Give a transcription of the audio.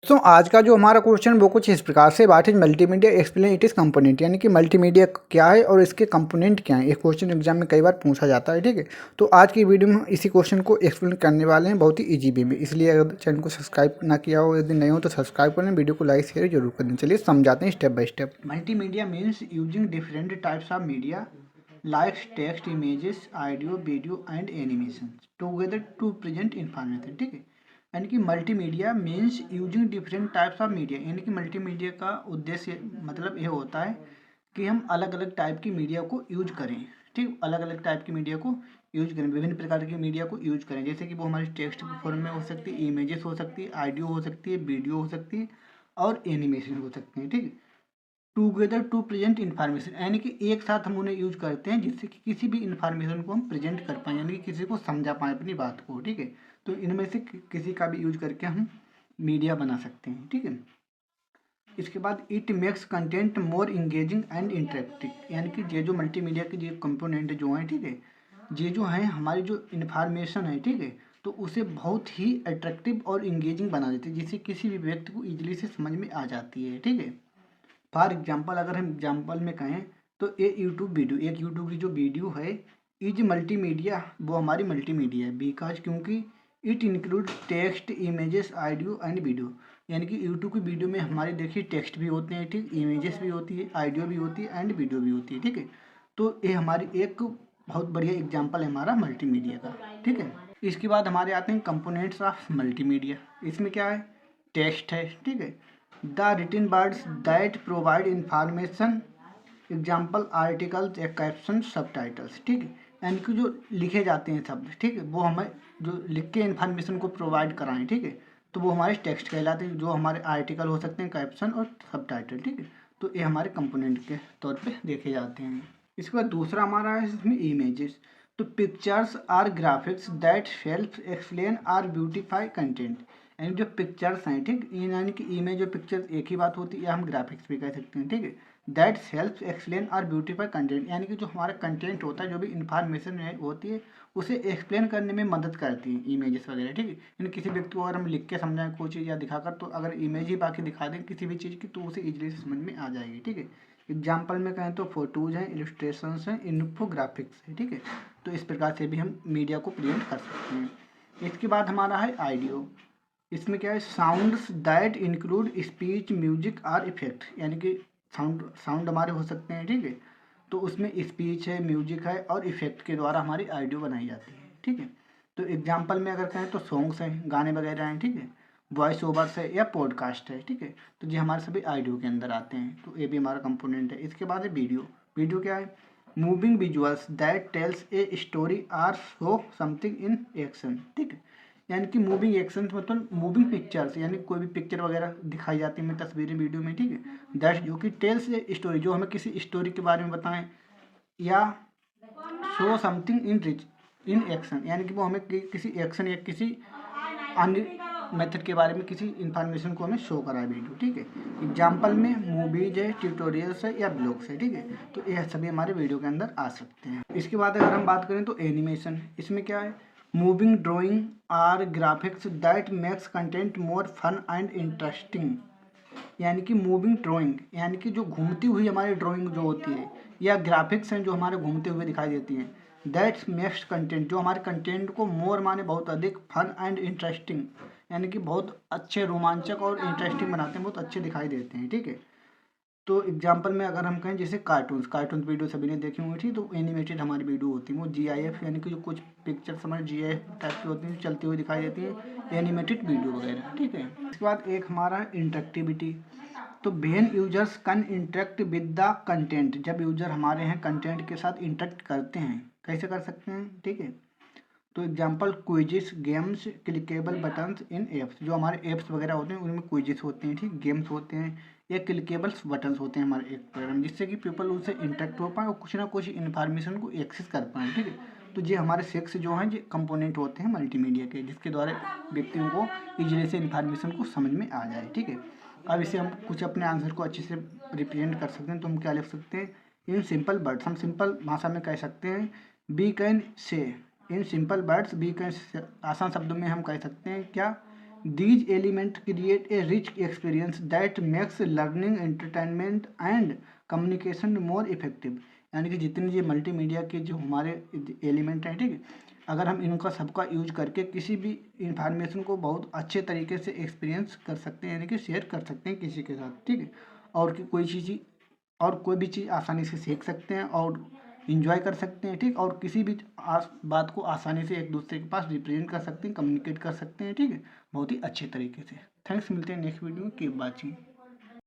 तो आज का जो हमारा क्वेश्चन वो कुछ इस प्रकार से, what is multimedia, explain it is component, यानी कि मल्टीमीडिया क्या है और इसके कंपोनेंट क्या है। ये क्वेश्चन एग्जाम में कई बार पूछा जाता है, ठीक है। तो आज की वीडियो में हम इसी क्वेश्चन को एक्सप्लेन करने वाले हैं बहुत ही इजी वे में। इसलिए अगर चैनल को सब्सक्राइब ना किया हो, यदि नहीं हो तो सब्सक्राइब करें, वीडियो को लाइक शेयर जरूर करें। चलिए समझाते हैं step by step. Multimedia means using different types of media like text, images, audio, video and animation together to present information, ठीक है। यानी कि multimedia means using different types of media, यानी कि मल्टीमीडिया का उद्देश्य मतलब ये होता है कि हम अलग अलग टाइप की मीडिया को यूज करें, ठीक। अलग अलग टाइप की मीडिया को यूज करें, विभिन्न प्रकार की मीडिया को यूज करें, जैसे कि वो हमारी टेक्स्ट फॉर्म में हो सकती है, इमेजेस हो सकती है, ऑडियो हो सकती है, वीडियो हो सकती है और एनिमेशन हो सकते हैं, ठीक। टूगेदर टू प्रेजेंट इन्फॉर्मेशन, यानी कि एक साथ हम उन्हें यूज करते हैं जिससे कि किसी भी इन्फॉर्मेशन को हम प्रेजेंट कर पाएँ, यानी कि किसी को समझा पाएँ अपनी बात को, ठीक है। तो इनमें से किसी का भी यूज करके हम मीडिया बना सकते हैं, ठीक है। इसके बाद it makes content more engaging and interactive, यानी कि ये जो मल्टीमीडिया के जो कंपोनेंट जो हैं, ठीक है, ये जो हैं हमारी जो इन्फॉर्मेशन है, ठीक है, तो उसे बहुत ही अट्रैक्टिव और इंगेजिंग बना देते हैं, जिससे किसी भी व्यक्ति को ईजिली से समझ में आ जाती है, ठीक है। फॉर एग्जाम्पल अगर हम एग्जाम्पल में कहें तो एक यूट्यूब की जो वीडियो है इज मल्टीमीडिया, वो हमारी मल्टीमीडिया है, बिकॉज क्योंकि it include text, images, audio and video, यानी कि यूट्यूब की वीडियो में हमारे देखिए टेक्स्ट भी होते हैं, ठीक, इमेजेस भी होती है, ऑडियो भी होती है एंड वीडियो भी होती है, ठीक है। तो ये हमारी एक बहुत बढ़िया एग्जाम्पल है हमारा मल्टीमीडिया का, ठीक है। इसके बाद हमारे आते हैं कंपोनेंट्स ऑफ मल्टीमीडिया। इसमें क्या है, टेक्स्ट है, ठीक है, the written words that provide information, example articles, caption, subtitles, ठीक है, यानी कि जो लिखे जाते हैं शब्द, ठीक है, वो हमें जो लिख के इन्फॉर्मेशन को प्रोवाइड कराएं, ठीक है, तो वो हमारे टेक्स्ट कहलाते हैं, जो हमारे आर्टिकल हो सकते हैं, कैप्शन और सबटाइटल, ठीक है। तो ये हमारे कंपोनेंट के तौर पे देखे जाते हैं। इसके बाद दूसरा हमारा है इसमें इमेजेस। तो pictures or graphics that help explain or beautify content, यानी जो पिक्चर्स हैं, ठीक, यानी कि इमेज और पिक्चर्स एक ही बात होती है, या हम ग्राफिक्स भी कह सकते हैं, ठीक है। That helps explain or beautify content, यानी कि जो हमारा कंटेंट होता है, जो भी इंफॉर्मेशन होती है उसे एक्सप्लेन करने में मदद करती है इमेजेस वगैरह, ठीक है। यानी किसी व्यक्ति को अगर हम लिख के समझाएं कोई चीज़ या दिखाकर, तो अगर इमेज ही बाकी दिखा दें किसी भी चीज़ की तो उसे इजीली से समझ में आ जाएगी, ठीक है। एग्जाम्पल में कहें तो फोटोज हैं, इलस्ट्रेशंस हैं, इन्फोग्राफिक्स है, ठीक है। तो इस प्रकार से भी हम मीडिया को प्रेजेंट कर सकते हैं। इसके बाद हमारा है ऑडियो। इसमें क्या है, sounds that include speech, music और इफेक्ट, यानी कि साउंड हमारे हो सकते हैं, ठीक है, तो उसमें स्पीच है, म्यूजिक है और इफेक्ट के द्वारा हमारी ऑडियो बनाई जाती है, ठीक है। तो एग्जाम्पल में अगर कहें तो सॉन्ग्स हैं, गाने वगैरह हैं, ठीक है, वॉइस ओवर्स है या पॉडकास्ट है, ठीक है। तो ये हमारे सभी ऑडियो के अंदर आते हैं, तो ये भी हमारा कंपोनेंट है। इसके बाद है वीडियो। वीडियो क्या है, moving visuals that tells a story or show something in action, ठीक है, यानी कि मूविंग एक्शन मतलब मूविंग पिक्चर्स, यानी कोई भी पिक्चर वगैरह दिखाई जाती है, तस्वीरें वीडियो में, ठीक है, दैट जो कि टेल्स ए स्टोरी, जो हमें किसी स्टोरी के बारे में बताएं, या शो समथिंग इन एक्शन, यानी कि वो हमें किसी एक्शन या किसी अन्य मेथड के बारे में किसी इंफॉर्मेशन को हमें शो कराए वीडियो, ठीक है। एग्जाम्पल में मूवीज है, ट्यूटोरियल्स है या ब्लॉग्स है, ठीक है। तो यह सभी हमारे वीडियो के अंदर आ सकते हैं। इसके बाद अगर हम बात करें तो एनिमेशन। इसमें क्या है, moving drawing or graphics that makes content more fun and interesting, यानी कि मूविंग ड्राइंग, यानी कि जो घूमती हुई हमारी ड्राइंग जो होती है, या ग्राफिक्स हैं जो हमारे घूमते हुए दिखाई देती हैं, दैट्स मेक्स कंटेंट, जो हमारे कंटेंट को मोर माने बहुत अधिक, फन एंड इंटरेस्टिंग, यानी कि बहुत अच्छे, रोमांचक और इंटरेस्टिंग बनाते हैं, बहुत अच्छे दिखाई देते हैं, ठीक है। तो एग्जाम्पल में अगर हम कहें जैसे कार्टून वीडियो सभी ने देखी होंगी, थी, तो एनिमेटेड हमारी वीडियो होती है, वो GIF, यानी कि जो कुछ पिक्चर्स हमारे GIF टाइप की होती हैं, चलती हुई दिखाई देती है, एनिमेटेड वीडियो वगैरह, ठीक है। इसके बाद एक हमारा है इंटरेक्टिविटी। तो when users can interact with the content, जब यूजर हमारे हैं कंटेंट के साथ इंटरेक्ट करते हैं, कैसे कर सकते हैं, ठीक है। तो example quizzes, games, clickable buttons इन एप्स, जो हमारे एप्स वगैरह होते हैं उनमें क्विजिस होते हैं, ठीक, गेम्स होते हैं या क्लिकेबल्स बटन्स होते हैं हमारे एक प्रोग्राम, जिससे कि पीपल उनसे इंटरेक्ट हो पाए और कुछ ना कुछ इन्फॉर्मेशन को एक्सेस कर पाएँ, ठीक है। तो ये हमारे सिक्स जो हैं ये कंपोनेंट होते हैं मल्टीमीडिया के, जिसके द्वारा व्यक्तियों को इजीली से इन्फॉर्मेशन को समझ में आ जाए, ठीक है। अब इसे हम कुछ अपने आंसर को अच्छे से रिप्रेजेंट कर सकते हैं, तो हम क्या लिख सकते हैं, इन सिंपल वर्ड्स, हम सिंपल भाषा में कह सकते हैं, we can say, in simple words we can, आसान शब्दों में हम कह सकते हैं क्या, these element create a rich experience that makes learning entertainment and communication more effective. यानी कि जितने ये मल्टीमीडिया के जो हमारे एलिमेंट हैं, ठीक है, अगर हम इनका सबका यूज करके किसी भी इंफॉर्मेशन को बहुत अच्छे तरीके से एक्सपीरियंस कर सकते हैं, यानी कि शेयर कर सकते हैं किसी के साथ, ठीक है, और कि कोई भी चीज़ आसानी से सीख सकते हैं और इंजॉय कर सकते हैं, ठीक, और किसी भी बात को आसानी से एक दूसरे के पास रिप्रेजेंट कर सकते हैं, कम्युनिकेट कर सकते हैं, ठीक है, बहुत ही अच्छे तरीके से। थैंक्स, मिलते हैं नेक्स्ट वीडियो में, कीप वॉचिंग।